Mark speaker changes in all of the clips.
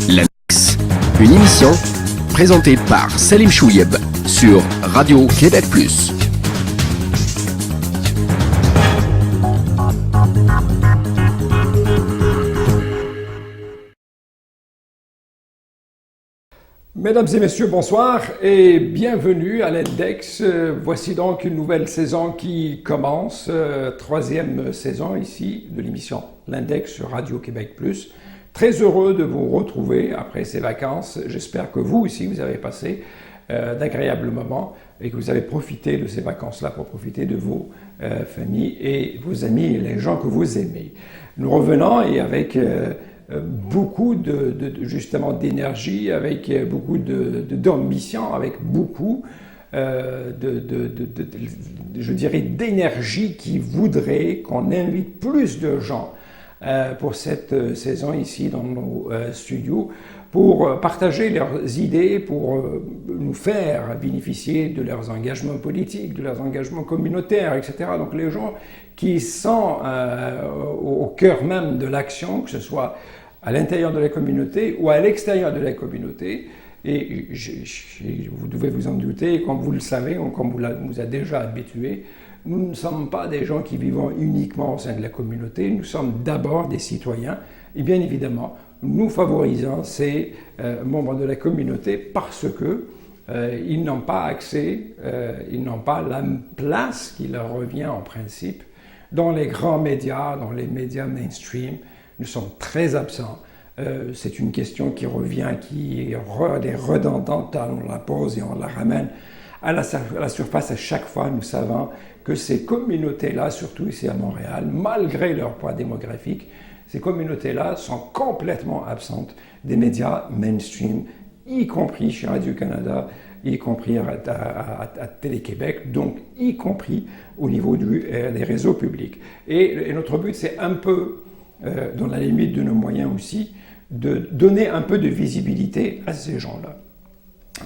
Speaker 1: L'Index, une émission présentée par Salim Chouieb sur Radio Québec+.
Speaker 2: Mesdames et messieurs, bonsoir et bienvenue à l'Index. Voici donc une nouvelle saison qui commence, troisième saison ici de l'émission L'Index sur Radio Québec+. Très heureux de vous retrouver après ces vacances. J'espère que vous aussi, vous avez passé d'agréables moments et que vous avez profité de ces vacances-là pour profiter de vos familles et vos amis et les gens que vous aimez. Nous revenons et avec beaucoup justement d'énergie, avec beaucoup d'ambition, avec beaucoup je dirais d'énergie qui voudrait qu'on invite plus de gens pour cette saison ici dans nos studios, pour partager leurs idées, pour nous faire bénéficier de leurs engagements politiques, de leurs engagements communautaires, etc. Donc les gens qui sont au cœur même de l'action, que ce soit à l'intérieur de la communauté ou à l'extérieur de la communauté. Et vous devez vous en douter, comme vous le savez, ou comme vous a déjà habitué, nous ne sommes pas des gens qui vivons uniquement au sein de la communauté, nous sommes d'abord des citoyens. Et bien évidemment, nous favorisons ces membres de la communauté parce que ils n'ont pas accès, ils n'ont pas la place qui leur revient en principe dans les grands médias, dans les médias mainstream. Nous sommes très absents. C'est une question qui revient, qui est redondante. On la pose et on la ramène à la surface à chaque fois. Nous savons que ces communautés-là, surtout ici à Montréal, malgré leur poids démographique, ces communautés-là sont complètement absentes des médias mainstream, y compris chez Radio-Canada, y compris à Télé-Québec, donc y compris au niveau des réseaux publics. Et notre but, c'est un peu, dans la limite de nos moyens aussi, de donner un peu de visibilité à ces gens-là.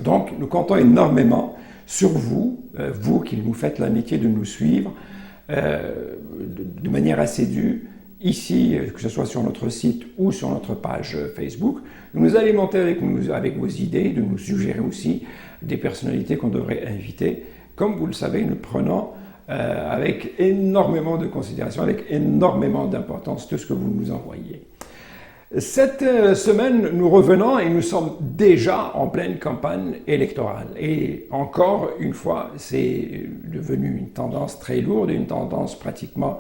Speaker 2: Donc, nous comptons énormément sur vous, vous qui nous faites l'amitié de nous suivre de manière assidue, ici, que ce soit sur notre site ou sur notre page Facebook, de nous alimenter avec vos idées, de nous suggérer aussi des personnalités qu'on devrait inviter. Comme vous le savez, nous prenons avec énormément de considération, avec énormément d'importance tout ce que vous nous envoyez. Cette semaine, nous revenons et nous sommes déjà en pleine campagne électorale. Et encore une fois, c'est devenu une tendance très lourde, une tendance pratiquement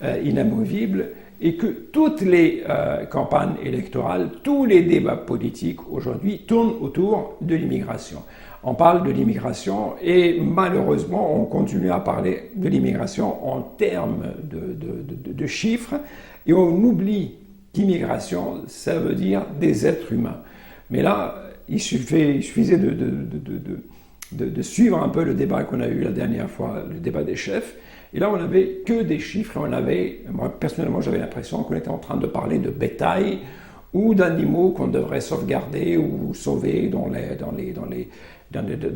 Speaker 2: inamovible, et que toutes les campagnes électorales, tous les débats politiques aujourd'hui tournent autour de l'immigration. On parle de l'immigration et malheureusement, on continue à parler de l'immigration en termes de chiffres et on oublie qu'immigration, ça veut dire des êtres humains. Mais là, il suffisait de suivre un peu le débat qu'on a eu la dernière fois, le débat des chefs. Et là, on n'avait que des chiffres. Moi, personnellement, j'avais l'impression qu'on était en train de parler de bétail ou d'animaux qu'on devrait sauvegarder ou sauver dans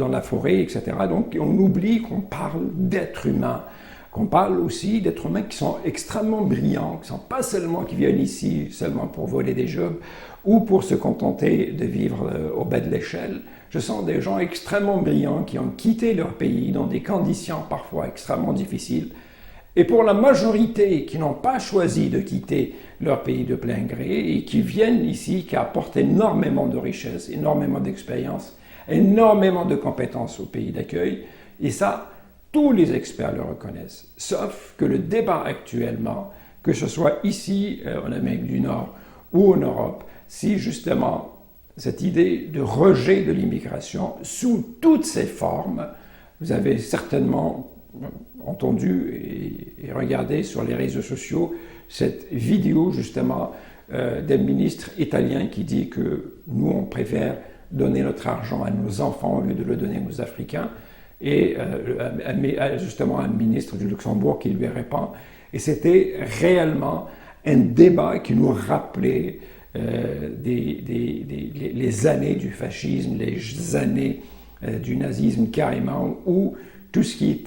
Speaker 2: la forêt, etc. Donc, on oublie qu'on parle d'êtres humains. Qu'on parle aussi d'êtres humains qui sont extrêmement brillants, qui ne sont pas seulement qui viennent ici seulement pour voler des jobs ou pour se contenter de vivre au bas de l'échelle. Ce sont des gens extrêmement brillants qui ont quitté leur pays dans des conditions parfois extrêmement difficiles. Et pour la majorité qui n'ont pas choisi de quitter leur pays de plein gré et qui viennent ici, qui apportent énormément de richesses, énormément d'expérience, énormément de compétences au pays d'accueil, et ça, tous les experts le reconnaissent, sauf que le débat actuellement, que ce soit ici en Amérique du Nord ou en Europe, si justement cette idée de rejet de l'immigration sous toutes ses formes, vous avez certainement entendu et regardé sur les réseaux sociaux cette vidéo justement d'un ministre italien qui dit que nous on préfère donner notre argent à nos enfants au lieu de le donner aux Africains. Et justement un ministre du Luxembourg qui lui répond. Et c'était réellement un débat qui nous rappelait les années du fascisme, les années du nazisme carrément, où tout ce qui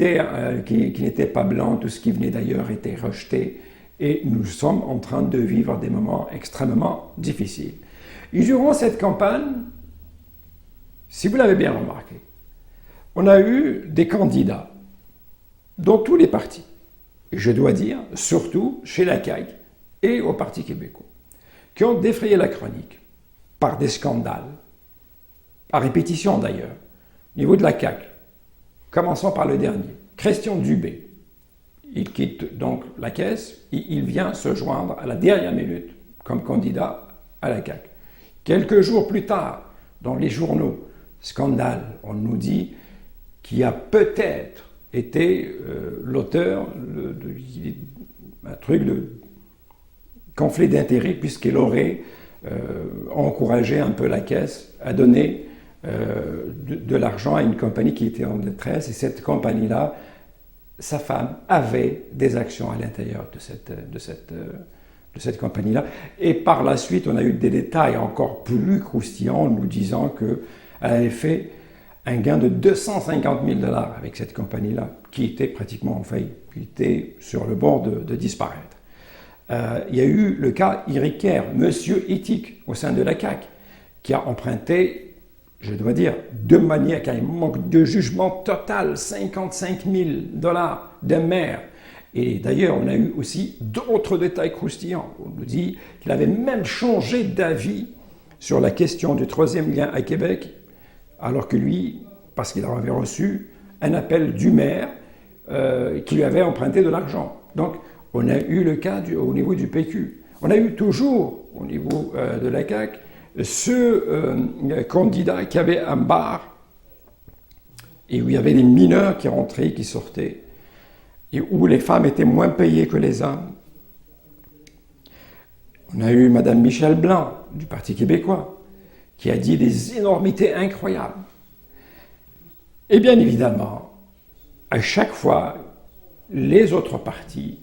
Speaker 2: n'était pas blanc, tout ce qui venait d'ailleurs était rejeté. Et nous sommes en train de vivre des moments extrêmement difficiles. Et durant cette campagne, si vous l'avez bien remarqué, on a eu des candidats dans tous les partis. Et je dois dire, surtout chez la CAQ et au Parti québécois, qui ont défrayé la chronique par des scandales, à répétition d'ailleurs, au niveau de la CAQ. Commençons par le dernier, Christian Dubé. Il quitte donc la caisse et il vient se joindre à la dernière minute comme candidat à la CAQ. Quelques jours plus tard, dans les journaux, scandale, on nous dit qu'il a peut-être été l'auteur d'un truc de conflit d'intérêts puisqu'il aurait encouragé un peu la caisse à donner de l'argent à une compagnie qui était en détresse, et cette compagnie-là, sa femme avait des actions à l'intérieur de cette compagnie-là. Et par la suite, on a eu des détails encore plus croustillants nous disant qu'elle avait fait un gain de 250 000 $ avec cette compagnie-là, qui était pratiquement en faillite, qui était sur le bord de disparaître. Il y a eu le cas Éric Kerr, monsieur éthique au sein de la CAQ, qui a emprunté, je dois dire, de manière qui a un manque de jugement total, 55 000 $ d'un maire. Et d'ailleurs, on a eu aussi d'autres détails croustillants. On nous dit qu'il avait même changé d'avis sur la question du troisième lien à Québec, alors que lui, parce qu'il avait reçu un appel du maire qui lui avait emprunté de l'argent. Donc, on a eu le cas au niveau du PQ. On a eu toujours, au niveau de la CAQ, ce candidat qui avait un bar et où il y avait des mineurs qui rentraient, qui sortaient, et où les femmes étaient moins payées que les hommes. On a eu Mme Michel Blanc, du Parti québécois, qui a dit des énormités incroyables. Et bien évidemment, à chaque fois, les autres partis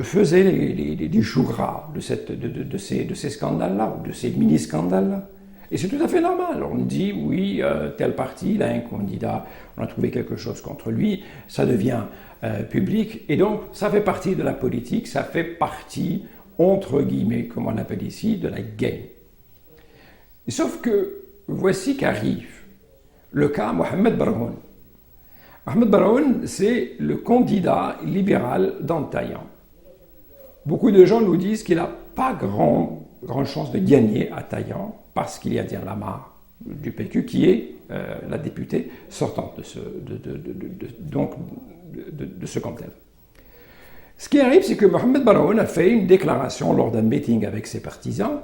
Speaker 2: faisaient les joues gras de ces scandales-là, de ces mini-scandales-là. Et c'est tout à fait normal. On dit, oui, tel parti, il a un candidat, on a trouvé quelque chose contre lui, ça devient public, et donc ça fait partie de la politique, ça fait partie, entre guillemets, comme on l'appelle ici, de la game. Sauf que voici qu'arrive le cas Mohamed Baroun. Mohamed Baroun, c'est le candidat libéral dans Taillan. Beaucoup de gens nous disent qu'il n'a pas grande chance de gagner à Taillan parce qu'il y a Diane Lamar du PQ qui est la députée sortante de ce comté. Ce qui arrive, c'est que Mohamed Baroun a fait une déclaration lors d'un meeting avec ses partisans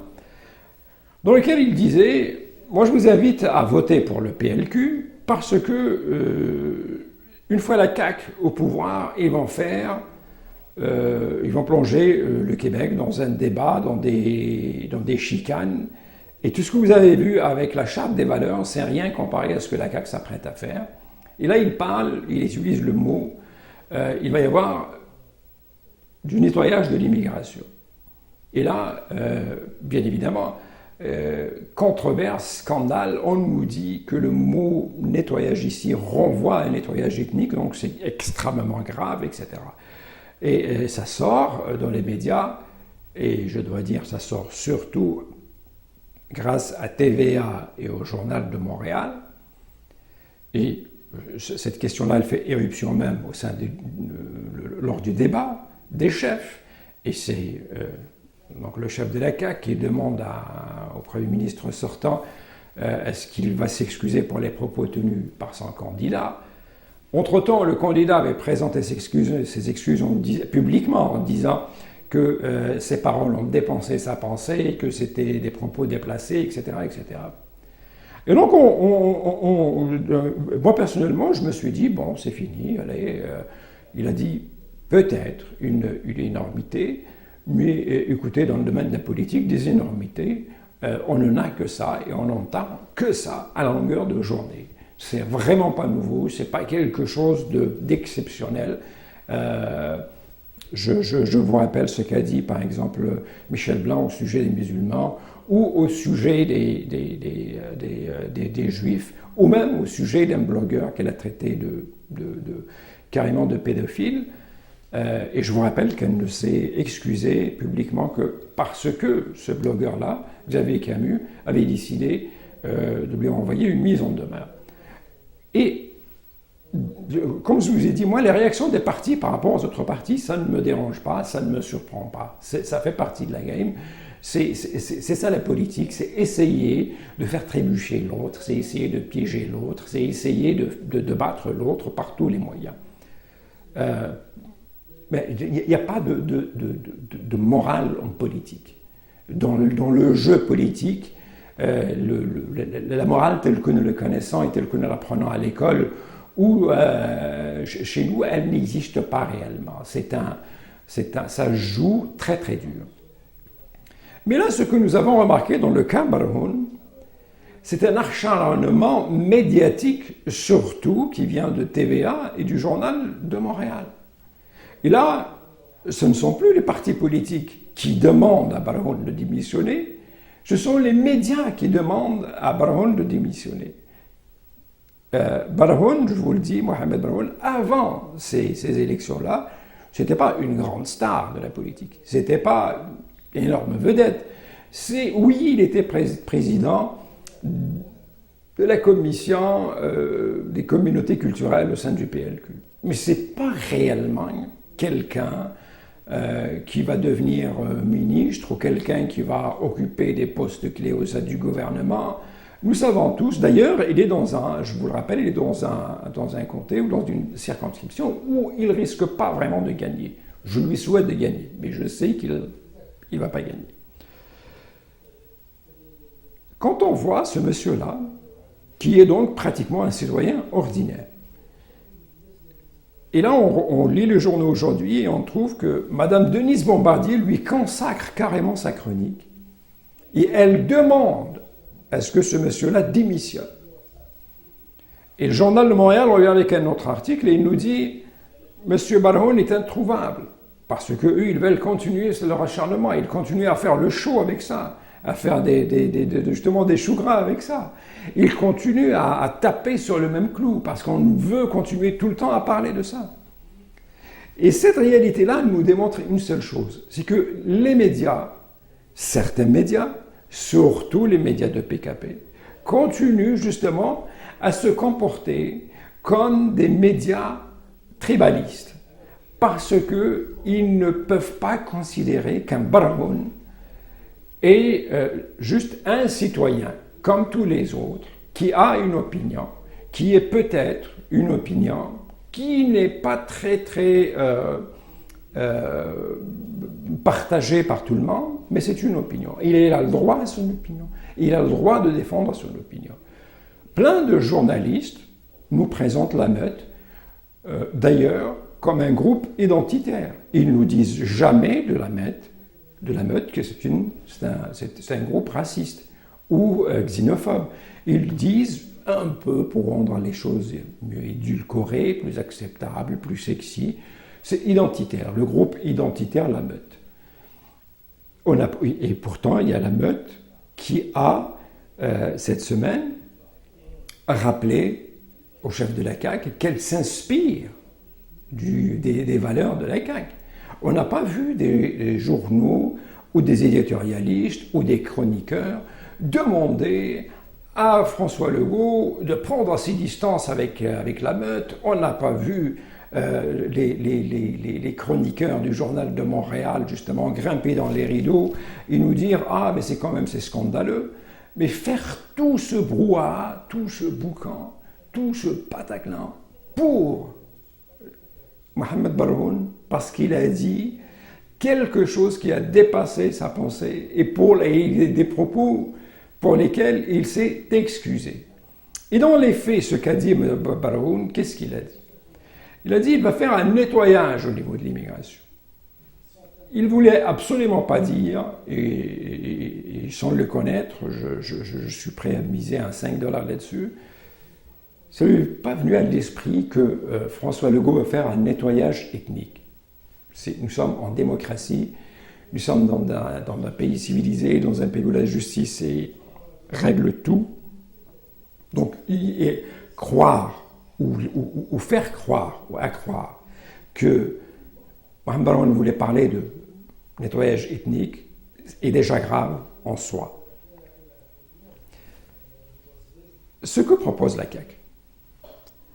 Speaker 2: dans lequel il disait « Moi, je vous invite à voter pour le PLQ parce que une fois la CAQ au pouvoir, ils vont plonger le Québec dans un débat, dans des chicanes. Et tout ce que vous avez vu avec la Charte des valeurs, c'est rien comparé à ce que la CAQ s'apprête à faire. » Et là, il utilise le mot, il va y avoir du nettoyage de l'immigration. Et là, bien évidemment, controverse, scandale, on nous dit que le mot nettoyage ici renvoie à un nettoyage ethnique, donc c'est extrêmement grave, etc. Et ça sort dans les médias, et je dois dire, ça sort surtout grâce à TVA et au Journal de Montréal. Et cette question-là, elle fait éruption même au sein lors du débat des chefs. Et c'est donc le chef de la CAQ qui demande au Premier ministre sortant est-ce qu'il va s'excuser pour les propos tenus par son candidat. Entre-temps, le candidat avait présenté ses excuses publiquement en disant que ses paroles ont dépensé sa pensée, que c'était des propos déplacés, etc. etc. Et donc, moi personnellement, je me suis dit, bon, c'est fini, allez, il a dit peut-être une énormité, mais écoutez, dans le domaine de la politique, des énormités, on n'en a que ça et on n'entend que ça à la longueur de journée. C'est vraiment pas nouveau, c'est pas quelque chose d'exceptionnel. Je vous rappelle ce qu'a dit par exemple Michel Blanc au sujet des musulmans ou au sujet des juifs ou même au sujet d'un blogueur qu'elle a traité carrément de pédophile. Et je vous rappelle qu'elle ne s'est excusée publiquement que parce que ce blogueur-là, Xavier Camus, avait décidé de lui envoyer une mise en demeure. Et comme je vous ai dit, moi, les réactions des partis par rapport aux autres partis, ça ne me dérange pas, ça ne me surprend pas. Ça fait partie de la game. C'est ça la politique, c'est essayer de faire trébucher l'autre, c'est essayer de piéger l'autre, c'est essayer de battre l'autre par tous les moyens. Mais il n'y a pas de morale en politique. Dans le jeu politique, la morale telle que nous le connaissons et telle que nous l'apprenons à l'école, ou chez nous, elle n'existe pas réellement. Ça joue très très dur. Mais là, ce que nous avons remarqué dans le cas Barhoun, c'est un acharnement médiatique surtout qui vient de TVA et du Journal de Montréal. Et là, ce ne sont plus les partis politiques qui demandent à Barhoun de démissionner, ce sont les médias qui demandent à Barhoun de démissionner. Barhoun, je vous le dis, Mohamed Barhoun, avant ces élections-là, ce n'était pas une grande star de la politique, ce n'était pas une énorme vedette. Oui, il était président de la commission des communautés culturelles au sein du PLQ. Mais ce n'est pas réellement quelqu'un qui va devenir ministre ou quelqu'un qui va occuper des postes clés au sein du gouvernement. Nous savons tous, d'ailleurs, il est je vous le rappelle, il est dans un comté ou dans une circonscription où il ne risque pas vraiment de gagner. Je lui souhaite de gagner, mais je sais qu'il ne va pas gagner. Quand on voit ce monsieur-là, qui est donc pratiquement un citoyen ordinaire, et là on lit les journaux aujourd'hui et on trouve que Madame Denise Bombardier lui consacre carrément sa chronique, et elle demande à ce que ce monsieur-là démissionne. Et le Journal de Montréal revient avec un autre article et il nous dit « Monsieur Barhoun est introuvable ». Parce qu'eux, ils veulent continuer leur acharnement, ils continuent à faire le show avec ça, à faire justement des choux gras avec ça. Ils continuent à taper sur le même clou, parce qu'on veut continuer tout le temps à parler de ça. Et cette réalité-là nous démontre une seule chose, c'est que les médias, certains médias, surtout les médias de PKP, continuent justement à se comporter comme des médias tribalistes. Parce qu'ils ne peuvent pas considérer qu'un Barhoun est juste un citoyen, comme tous les autres, qui a une opinion, qui est peut-être une opinion qui n'est pas très partagée par tout le monde, mais c'est une opinion. Il a le droit à son opinion, il a le droit de défendre son opinion. Plein de journalistes nous présentent la meute, d'ailleurs, comme un groupe identitaire. Ils nous disent jamais de la meute que c'est un groupe raciste ou xénophobe. Ils disent un peu, pour rendre les choses mieux édulcorées, plus acceptables, plus sexy, c'est identitaire, le groupe identitaire La Meute. Et pourtant, il y a La Meute qui a, cette semaine, rappelé au chef de la CAQ qu'elle s'inspire des valeurs de la CAQ. On n'a pas vu des journaux ou des éditorialistes ou des chroniqueurs demander à François Legault de prendre ses distances avec la meute. On n'a pas vu les chroniqueurs du Journal de Montréal justement grimper dans les rideaux et nous dire « Ah, mais c'est scandaleux ». Mais faire tout ce brouhaha, tout ce boucan, tout ce pataclan pour Mohamed Barhoun, parce qu'il a dit quelque chose qui a dépassé sa pensée et des propos pour lesquels il s'est excusé. Et dans les faits, ce qu'a dit Barhoun, qu'est-ce qu'il a dit? Il a dit qu'il va faire un nettoyage au niveau de l'immigration. Il ne voulait absolument pas dire, et sans le connaître, je suis prêt à miser un 5$ là-dessus, ça ne lui est pas venu à l'esprit que François Legault va faire un nettoyage ethnique. Nous sommes en démocratie, nous sommes dans un pays civilisé, dans un pays où la justice règle tout. Donc, croire ou faire croire ou à croire que Mohamed Baroun voulait parler de nettoyage ethnique, est déjà grave en soi. Ce que propose la CAQ,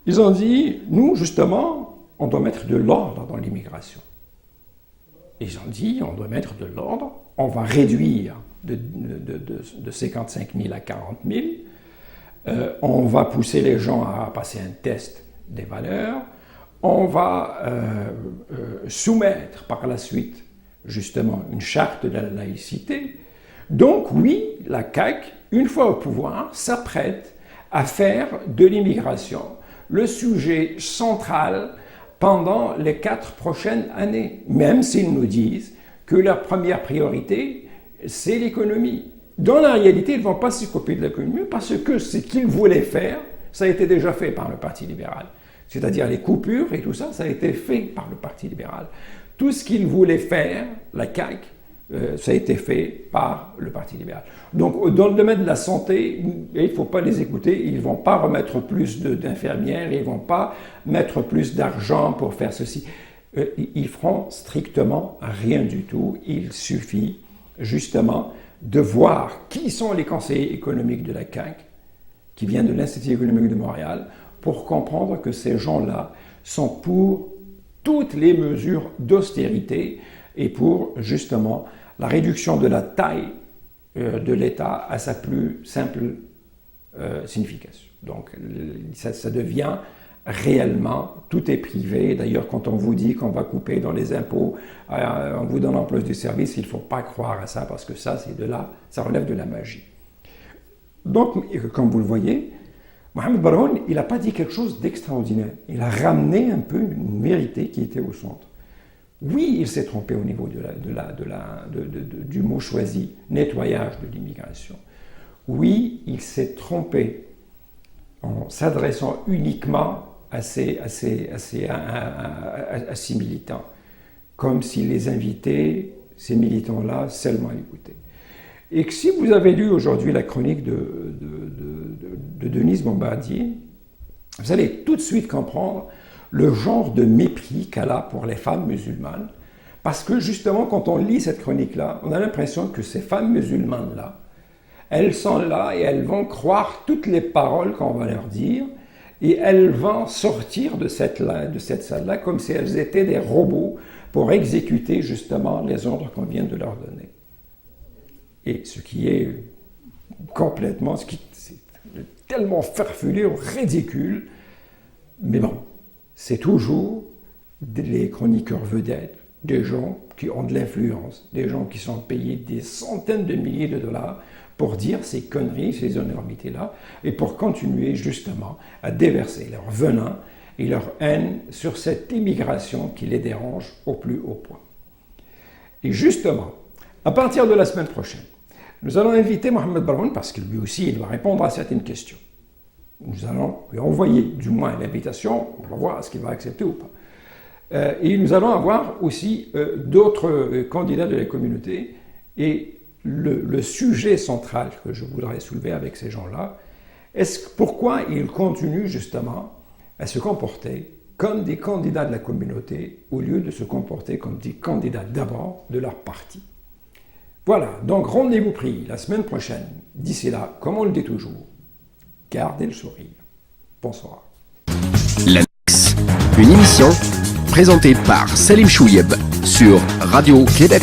Speaker 2: ils ont dit, nous, justement, on doit mettre de l'ordre dans l'immigration. Ils ont dit, on doit mettre de l'ordre, on va réduire de 55 000 à 40 000, on va pousser les gens à passer un test des valeurs, on va soumettre par la suite, justement, une charte de la laïcité. Donc oui, la CAQ, une fois au pouvoir, s'apprête à faire de l'immigration le sujet central pendant les 4 prochaines années, même s'ils nous disent que leur première priorité, c'est l'économie. Dans la réalité, ils ne vont pas s'y copier de l'économie parce que ce qu'ils voulaient faire, ça a été déjà fait par le Parti libéral. C'est-à-dire les coupures et tout ça, ça a été fait par le Parti libéral. Tout ce qu'ils voulaient faire, la CAQ, ça a été fait par le Parti libéral. Donc, dans le domaine de la santé, il ne faut pas les écouter, ils ne vont pas remettre plus d'infirmières, ils ne vont pas mettre plus d'argent pour faire ceci. Ils feront strictement rien du tout. Il suffit justement de voir qui sont les conseillers économiques de la CAQ, qui viennent de l'Institut économique de Montréal, pour comprendre que ces gens-là sont pour toutes les mesures d'austérité et pour justement la réduction de la taille de l'État à sa plus simple signification. Donc ça devient réellement, tout est privé. D'ailleurs, quand on vous dit qu'on va couper dans les impôts en vous donnant plus de services, il ne faut pas croire à ça parce que ça, ça relève de la magie. Donc, comme vous le voyez, Mohamed Baroun, il n'a pas dit quelque chose d'extraordinaire. Il a ramené un peu une vérité qui était au centre. Oui, il s'est trompé au niveau du mot choisi, nettoyage de l'immigration. Oui, il s'est trompé en s'adressant uniquement à ces militants, comme s'il les invitait, ces militants-là, seulement à l'écouter. Et que si vous avez lu aujourd'hui la chronique de Denise Bombardier, vous allez tout de suite comprendre le genre de mépris qu'elle a pour les femmes musulmanes, parce que justement, quand on lit cette chronique-là, on a l'impression que ces femmes musulmanes-là, elles sont là et elles vont croire toutes les paroles qu'on va leur dire, et elles vont sortir de cette salle-là comme si elles étaient des robots pour exécuter justement les ordres qu'on vient de leur donner. Et ce qui est complètement, c'est tellement farfelu, ridicule, mais bon, c'est toujours les chroniqueurs vedettes, des gens qui ont de l'influence, des gens qui sont payés des centaines de milliers de dollars pour dire ces conneries, ces énormités-là, et pour continuer justement à déverser leur venin et leur haine sur cette immigration qui les dérange au plus haut point. Et justement, à partir de la semaine prochaine, nous allons inviter Mohamed Baroun, parce que lui aussi, il va répondre à certaines questions. Nous allons lui envoyer du moins l'invitation, on va voir ce qu'il va accepter ou pas. Et nous allons avoir aussi d'autres candidats de la communauté. Et le sujet central que je voudrais soulever avec ces gens-là, pourquoi ils continuent justement à se comporter comme des candidats de la communauté au lieu de se comporter comme des candidats d'abord de leur parti. Voilà, donc rendez-vous pris la semaine prochaine. D'ici là, comme on le dit toujours, gardez le sourire. Bonsoir.
Speaker 1: L'Annexe, une émission présentée par Salim Chouieb sur Radio Québec+.